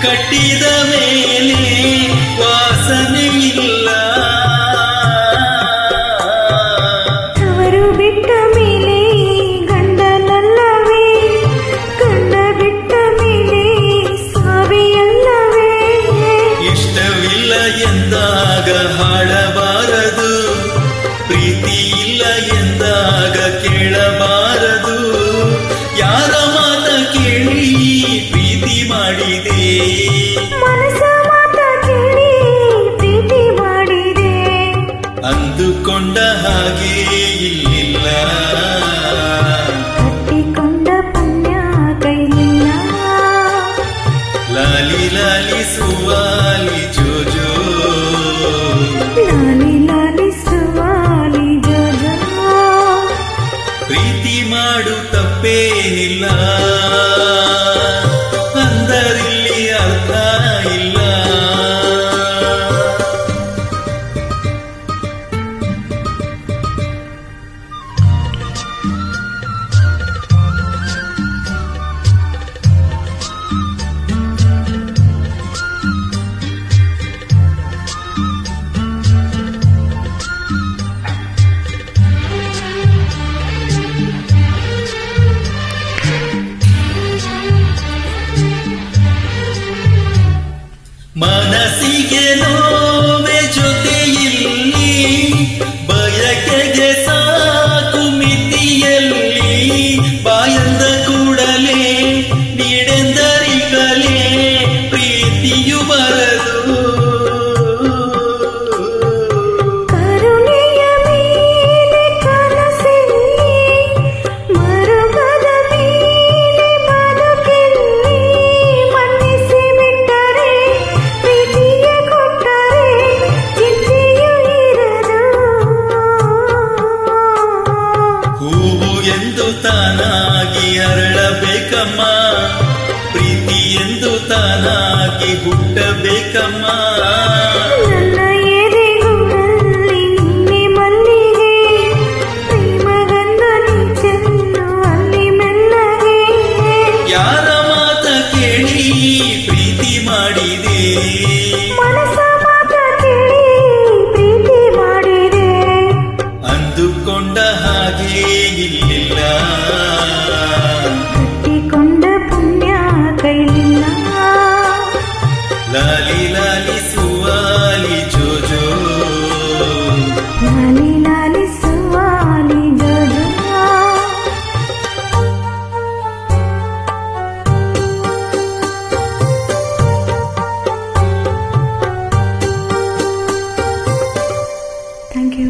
ಕಟ್ಟಿದ ಮೇಲೆ ವಾಸನೆ ಇಲ್ಲ. ಅವರು ಬಿಟ್ಟ ಮೇಲೆ ಗಂಡನಲ್ಲವೇ, ಗಂಡ ಬಿಟ್ಟ ಮೇಲೆ ಸಾವಿಯಲ್ಲವೇ. ಇಷ್ಟವಿಲ್ಲ ಎಂದಾಗ ಹಾಡಬಾರದು, ಪ್ರೀತಿ ಇಲ್ಲ ಎಂದಾಗ ಕೇಳಬಾರದು. ಯಾರ ಮಾತ ಕೇಳಿ ಪ್ರೀತಿ ಮಾಡಿದೆ, ಮನಸ ಮಾತ ಕೇಳಿ ಪ್ರೀತಿ ಮಾಡಿದೆ. ಅಂದುಕೊಂಡ ಹಾಗೆ ಇಲ್ಲಿಲ್ಲ, ಕಟ್ಟಿಕೊಂಡ ಪುಣ್ಯ ಕೈಲಿಲ್ಲ. ಲಾಲಿ ಲಾಲಿ ಸುವಾಲಿ ಜೋಜೋ, ಲಾಲಿ ಲಾಲಿ ಸುವಾಲಿ ಜೋಜೋ. ಪ್ರೀತಿ ಮಾಡು ತಪ್ಪೇನಿಲ್ಲ, ಅಂದರಿಲ್ಲಿ ಅರ್ಥ ಇಲ್ಲ. ಮನಸ್ಸಿಗೆ ನೋವೆ ಜೊತೆಯಲ್ಲಿ, ಬಯಕೆಗೆ ಸಾಕು ಮಿತಿಯಲ್ಲಿ. ಬಾಯಂದ ಕೂಡಲೇ ನೀಡೆಂದರಿಗಲೇ ಪ್ರೀತಿಯು ಬರದು. ಕರುಣೆಯ ಮೇಲೆ ಕನಸೆಲ್ಲಿ, ಮರುಗದ ಮೇಲೆ ಬದುಕೆಲ್ಲಿ. ಮನ್ನಿಸಿ ಬಿಟ್ಟರೆ ಪ್ರೀತಿಯ ಕೊಟ್ಟರೆ ಚಿಂತೆಯೂ ಇರದು. ಹೂವು ಎಂದು ತಾನಾಗಿ ಅರಳಬೇಕಮ್ಮ, ಪ್ರೀತಿ ಎಂದು ತಾನಾಗಿ ಹುಟ್ಟಬೇಕಮ್ಮ.